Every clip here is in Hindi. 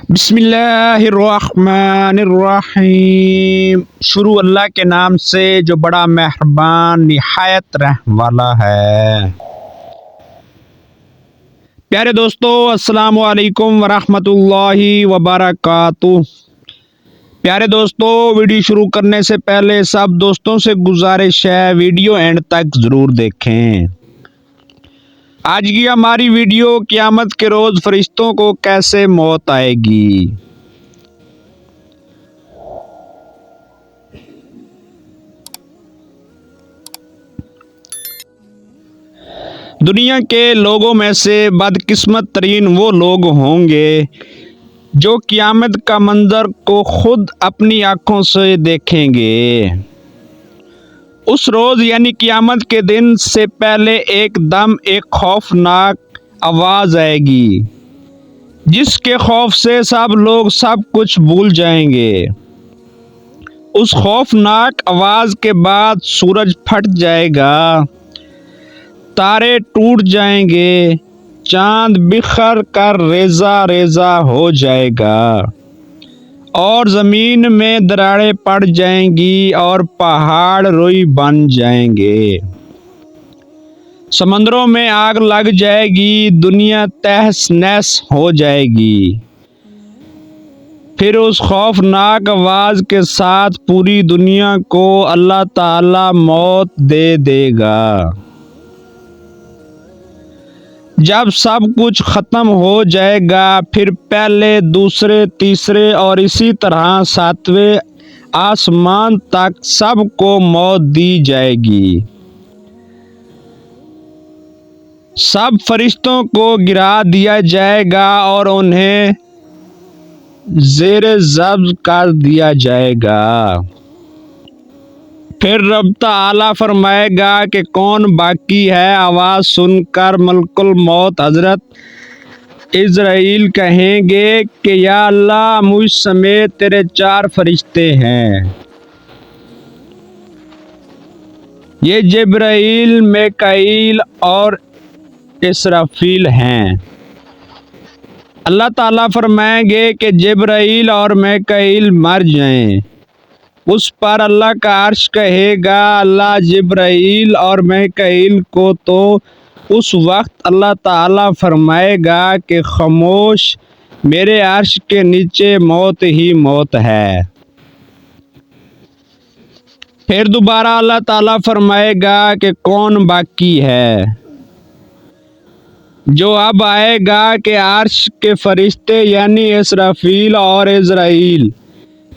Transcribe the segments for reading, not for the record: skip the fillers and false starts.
बिस्मिल्लाहिर्रहमानिर्रहीम। शुरू अल्लाह के नाम से जो बड़ा मेहरबान निहायत रहम वाला है। प्यारे दोस्तों, अस्सलामु अलैकुम वरहमतुल्लाहि वबरकातुह। प्यारे दोस्तों, वीडियो शुरू करने से पहले सब दोस्तों से गुजारिश है वीडियो एंड तक ज़रूर देखें। आज की हमारी वीडियो क़यामत के रोज़ फरिश्तों को कैसे मौत आएगी। दुनिया के लोगों में से बदकिस्मत तरीन वो लोग होंगे जो क़यामत का मंजर को खुद अपनी आँखों से देखेंगे। उस रोज़ यानी क़यामत के दिन से पहले एकदम एक खौफनाक आवाज़ आएगी जिसके खौफ से सब लोग सब कुछ भूल जाएंगे। उस खौफनाक आवाज़ के बाद सूरज फट जाएगा, तारे टूट जाएंगे, चांद बिखर कर रेजा रेजा हो जाएगा और ज़मीन में दरारें पड़ जाएंगी और पहाड़ रुई बन जाएंगे। समंदरों में आग लग जाएगी, दुनिया तहस नहस हो जाएगी। फिर उस खौफनाक आवाज़ के साथ पूरी दुनिया को अल्लाह ताला मौत दे देगा। जब सब कुछ ख़त्म हो जाएगा, फिर पहले, दूसरे, तीसरे और इसी तरह सातवें आसमान तक सबको मौत दी जाएगी। सब फरिश्तों को गिरा दिया जाएगा और उन्हें ज़ेरे ज़ब्त कर दिया जाएगा। फिर रब ताला फरमाएगा कि कौन बाकी है। आवाज़ सुनकर मलकुल मौत हज़रत इज़राइल कहेंगे कि या अल्लाह, मुझ समेत तेरे 4 फरिश्ते हैं। ये जिब्राईल, मीकाईल और इसराफील हैं। अल्लाह ताला फरमाएंगे कि जिब्राईल और मीकाईल मर जाएं। उस पर अल्लाह का अर्श कहेगा, अल्लाह जिब्राईल और मीकाईल को तो उस वक्त अल्लाह ताला फरमाएगा कि खामोश, मेरे अर्श के नीचे मौत ही मौत है। फिर दोबारा अल्लाह ताला फरमाएगा कि कौन बाकी है। जो अब आएगा कि अर्श के फरिश्ते यानी इसराफील और इज़राइल।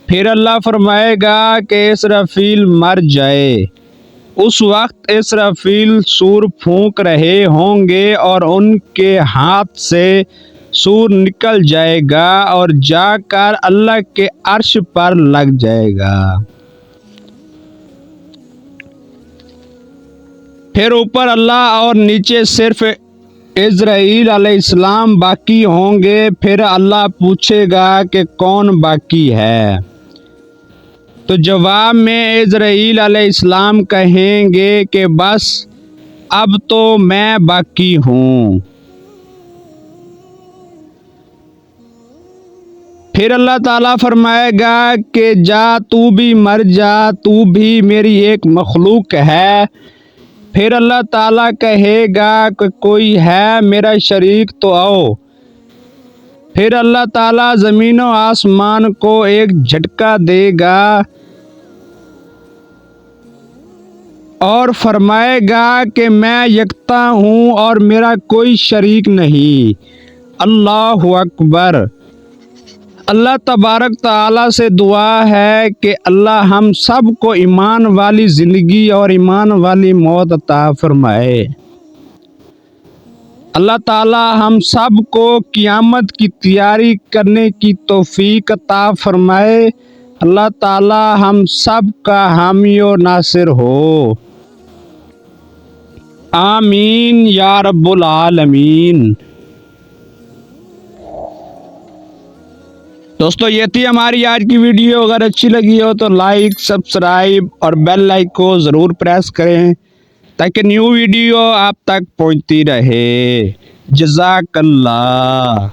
फिर अल्लाह फरमाएगा कि इसराफील मर जाए। उस वक्त इसराफील सूर फूंक रहे होंगे और उनके हाथ से सूर निकल जाएगा और जाकर अल्लाह के अर्श पर लग जाएगा। फिर ऊपर अल्लाह और नीचे सिर्फ इज़राइल अलैहिस्सलाम बाकी होंगे। फिर अल्लाह पूछेगा कि कौन बाकी है। तो जवाब में इज़राइल अलैहिस्सलाम कहेंगे कि बस अब तो मैं बाकी हूँ। फिर अल्लाह ताला फरमाएगा कि जा, तू भी मर जा, तू भी मेरी एक मखलूक है। फिर अल्लाह ताला कहेगा कि कोई है मेरा शरीक तो आओ। फिर अल्लाह ताला ज़मीन और आसमान को एक झटका देगा और फरमाएगा कि मैं यकता हूँ और मेरा कोई शरीक नहीं। अल्लाहु अकबर। अल्लाह तबारक ताला से दुआ है कि अल्लाह हम सब को ईमान वाली ज़िंदगी और ईमान वाली मौत अता फरमाए। अल्लाह ताला हम सब को क़यामत की तैयारी करने की तौफीक अता फरमाए। अल्लाह ताला हम सब का हामी और नासिर हो। आमीन या रब्बुल आलमीन। दोस्तों, ये थी हमारी आज की वीडियो। अगर अच्छी लगी हो तो लाइक, सब्सक्राइब और बेल आइकन को ज़रूर प्रेस करें ताकि न्यू वीडियो आप तक पहुंचती रहे। जज़ाकल्लाह।